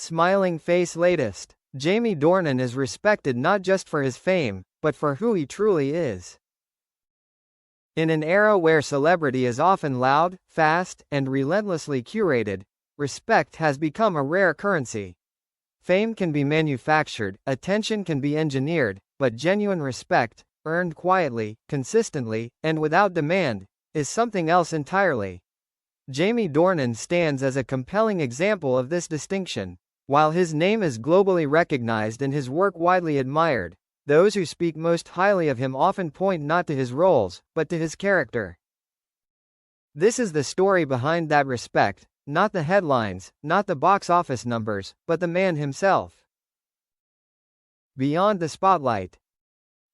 Smiling face latest. Jamie Dornan is respected not just for his fame, but for who he truly is. In an era where celebrity is often loud, fast, and relentlessly curated, respect has become a rare currency. Fame can be manufactured, attention can be engineered, but genuine respect, earned quietly, consistently, and without demand, is something else entirely. Jamie Dornan stands as a compelling example of this distinction. While his name is globally recognized and his work widely admired, those who speak most highly of him often point not to his roles, but to his character. This is the story behind that respect, not the headlines, not the box office numbers, but the man himself. Beyond the spotlight.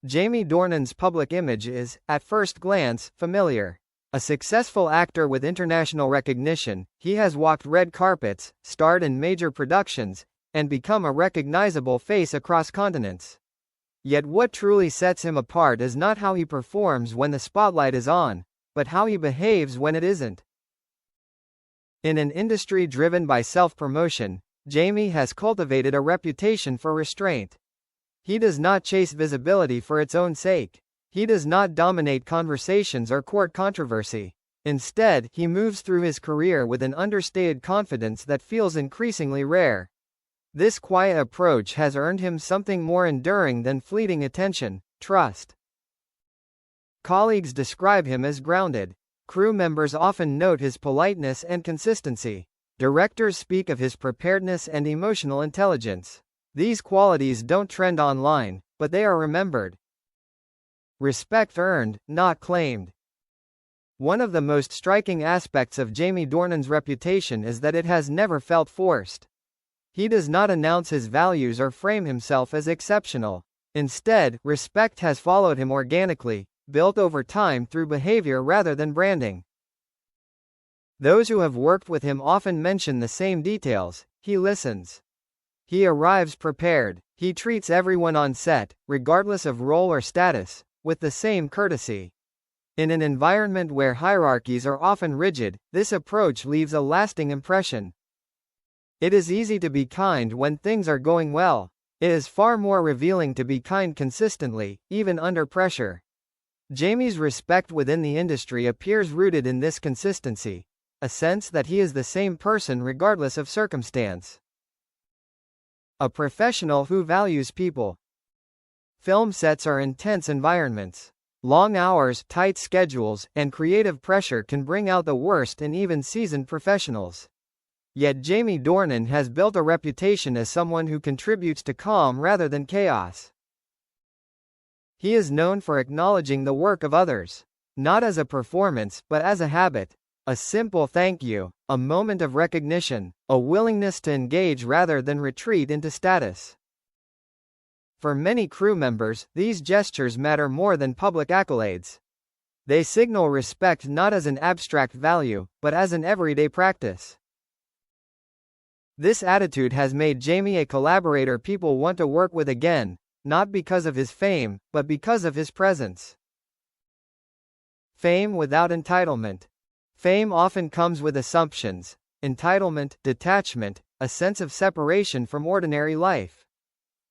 Jamie Dornan's public image is, at first glance, familiar. A successful actor with international recognition, he has walked red carpets, starred in major productions, and become a recognizable face across continents. Yet what truly sets him apart is not how he performs when the spotlight is on, but how he behaves when it isn't. In an industry driven by self-promotion, Jamie has cultivated a reputation for restraint. He does not chase visibility for its own sake. He does not dominate conversations or court controversy. Instead, he moves through his career with an understated confidence that feels increasingly rare. This quiet approach has earned him something more enduring than fleeting attention: trust. Colleagues describe him as grounded. Crew members often note his politeness and consistency. Directors speak of his preparedness and emotional intelligence. These qualities don't trend online, but they are remembered. Respect earned, not claimed. One of the most striking aspects of Jamie Dornan's reputation is that it has never felt forced. He does not announce his values or frame himself as exceptional. Instead, respect has followed him organically, built over time through behavior rather than branding. Those who have worked with him often mention the same details. He listens. He arrives prepared. He treats everyone on set, regardless of role or status, with the same courtesy. In an environment where hierarchies are often rigid, this approach leaves a lasting impression. It is easy to be kind when things are going well. It is far more revealing to be kind consistently, even under pressure. Jamie's respect within the industry appears rooted in this consistency, a sense that he is the same person regardless of circumstance. A professional who values people. Film sets are intense environments. Long hours, tight schedules, and creative pressure can bring out the worst in even seasoned professionals. Yet Jamie Dornan has built a reputation as someone who contributes to calm rather than chaos. He is known for acknowledging the work of others, not as a performance, but as a habit. A simple thank you, a moment of recognition, a willingness to engage rather than retreat into status. For many crew members, these gestures matter more than public accolades. They signal respect not as an abstract value, but as an everyday practice. This attitude has made Jamie a collaborator people want to work with again, not because of his fame, but because of his presence. Fame without entitlement. Fame often comes with assumptions: entitlement, detachment, a sense of separation from ordinary life.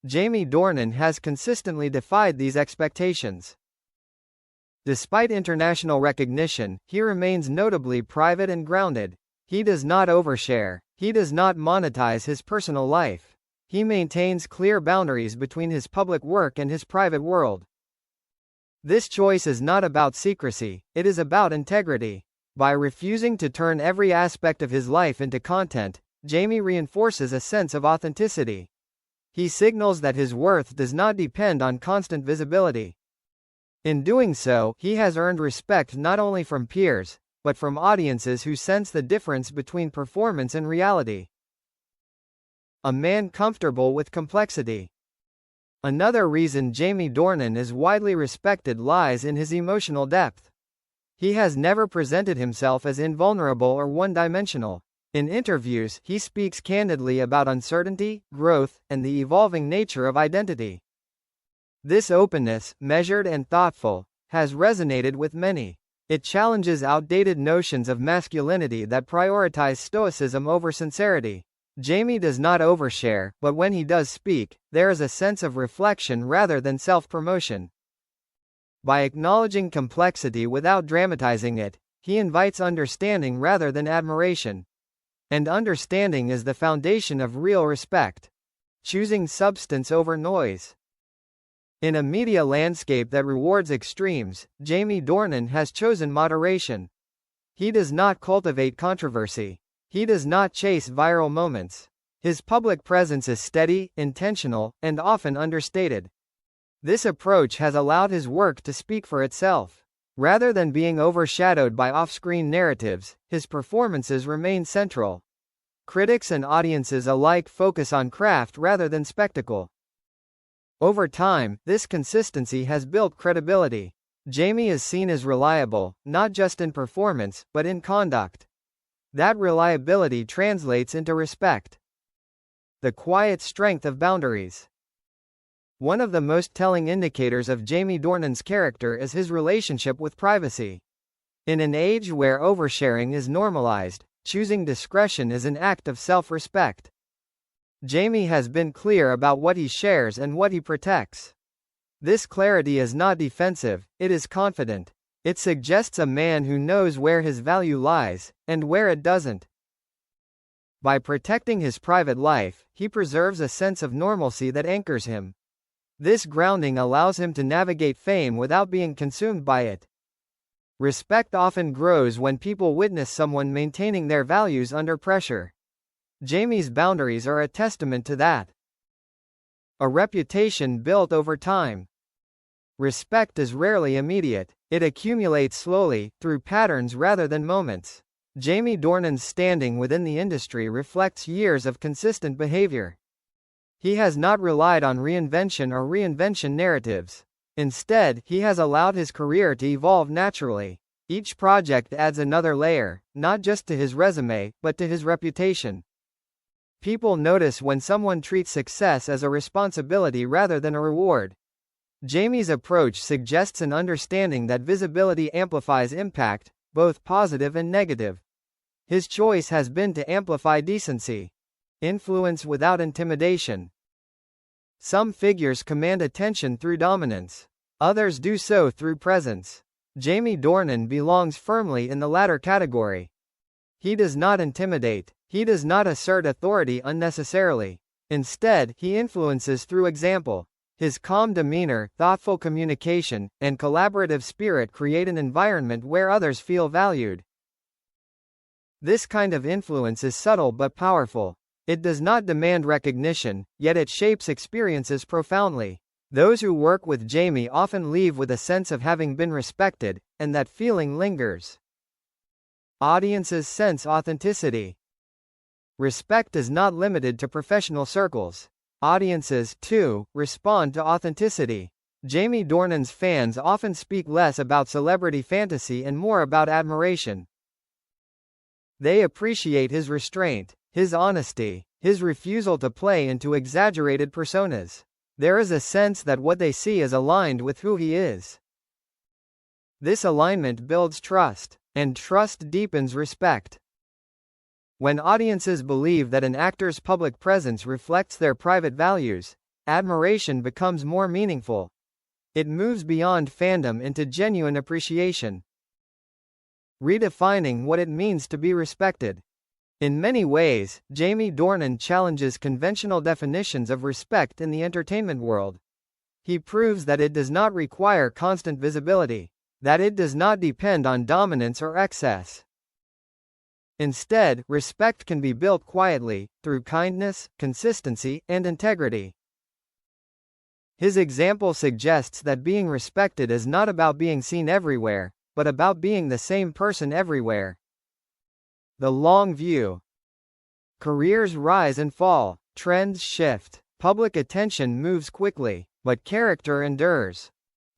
Jamie Dornan has consistently defied these expectations. Despite international recognition, he remains notably private and grounded. He does not overshare. He does not monetize his personal life. He maintains clear boundaries between his public work and his private world. This choice is not about secrecy, it is about integrity. By refusing to turn every aspect of his life into content, Jamie reinforces a sense of authenticity. He signals that his worth does not depend on constant visibility. In doing so, he has earned respect not only from peers, but from audiences who sense the difference between performance and reality. A man comfortable with complexity. Another reason Jamie Dornan is widely respected lies in his emotional depth. He has never presented himself as invulnerable or one-dimensional. In interviews, he speaks candidly about uncertainty, growth, and the evolving nature of identity. This openness, measured and thoughtful, has resonated with many. It challenges outdated notions of masculinity that prioritize stoicism over sincerity. Jamie does not overshare, but when he does speak, there is a sense of reflection rather than self-promotion. By acknowledging complexity without dramatizing it, he invites understanding rather than admiration. And understanding is the foundation of real respect. Choosing substance over noise. In a media landscape that rewards extremes, Jamie Dornan has chosen moderation. He does not cultivate controversy. He does not chase viral moments. His public presence is steady, intentional, and often understated. This approach has allowed his work to speak for itself. Rather than being overshadowed by off-screen narratives, his performances remain central. Critics and audiences alike focus on craft rather than spectacle. Over time, this consistency has built credibility. Jamie is seen as reliable, not just in performance, but in conduct. That reliability translates into respect. The quiet strength of boundaries. One of the most telling indicators of Jamie Dornan's character is his relationship with privacy. In an age where oversharing is normalized, choosing discretion is an act of self-respect. Jamie has been clear about what he shares and what he protects. This clarity is not defensive, it is confident. It suggests a man who knows where his value lies, and where it doesn't. By protecting his private life, he preserves a sense of normalcy that anchors him. This grounding allows him to navigate fame without being consumed by it. Respect often grows when people witness someone maintaining their values under pressure. Jamie's boundaries are a testament to that. A reputation built over time. Respect is rarely immediate. It accumulates slowly, through patterns rather than moments. Jamie Dornan's standing within the industry reflects years of consistent behavior. He has not relied on reinvention or reinvention narratives. Instead, he has allowed his career to evolve naturally. Each project adds another layer, not just to his resume, but to his reputation. People notice when someone treats success as a responsibility rather than a reward. Jamie's approach suggests an understanding that visibility amplifies impact, both positive and negative. His choice has been to amplify decency. Influence without intimidation. Some figures command attention through dominance. Others do so through presence. Jamie Dornan belongs firmly in the latter category. He does not intimidate. He does not assert authority unnecessarily. Instead, he influences through example. His calm demeanor, thoughtful communication, and collaborative spirit create an environment where others feel valued. This kind of influence is subtle but powerful. It does not demand recognition, yet it shapes experiences profoundly. Those who work with Jamie often leave with a sense of having been respected, and that feeling lingers. Audiences sense authenticity. Respect is not limited to professional circles. Audiences, too, respond to authenticity. Jamie Dornan's fans often speak less about celebrity fantasy and more about admiration. They appreciate his restraint, his honesty, his refusal to play into exaggerated personas. There is a sense that what they see is aligned with who he is. This alignment builds trust, and trust deepens respect. When audiences believe that an actor's public presence reflects their private values, admiration becomes more meaningful. It moves beyond fandom into genuine appreciation. Redefining what it means to be respected. In many ways, Jamie Dornan challenges conventional definitions of respect in the entertainment world. He proves that it does not require constant visibility, that it does not depend on dominance or excess. Instead, respect can be built quietly, through kindness, consistency, and integrity. His example suggests that being respected is not about being seen everywhere, but about being the same person everywhere. The long view. Careers rise and fall, trends shift, public attention moves quickly, but character endures.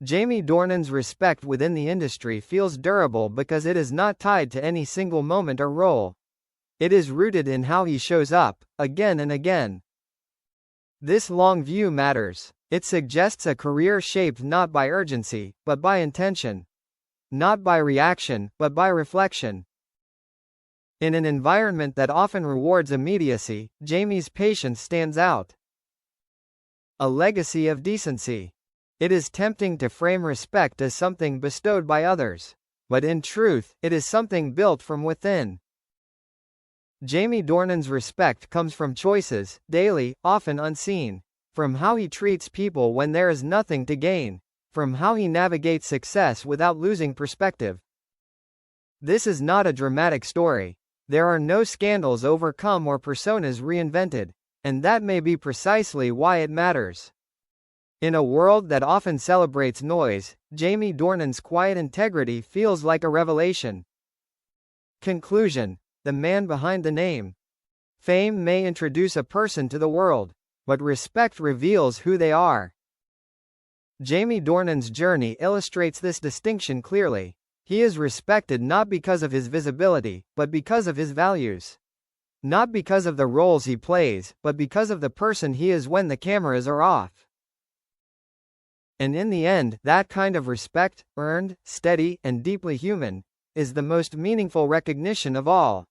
Jamie Dornan's respect within the industry feels durable because it is not tied to any single moment or role. It is rooted in how he shows up, again and again. This long view matters. It suggests a career shaped not by urgency, but by intention. Not by reaction, but by reflection. In an environment that often rewards immediacy, Jamie's patience stands out. A legacy of decency. It is tempting to frame respect as something bestowed by others. But in truth, it is something built from within. Jamie Dornan's respect comes from choices, daily, often unseen. From how he treats people when there is nothing to gain. From how he navigates success without losing perspective. This is not a dramatic story. There are no scandals overcome or personas reinvented. And that may be precisely why it matters. In a world that often celebrates noise, Jamie Dornan's quiet integrity feels like a revelation. Conclusion. The man behind the name. Fame may introduce a person to the world, but respect reveals who they are. Jamie Dornan's journey illustrates this distinction clearly. He is respected not because of his visibility, but because of his values. Not because of the roles he plays, but because of the person he is when the cameras are off. And in the end, that kind of respect, earned, steady, and deeply human, is the most meaningful recognition of all.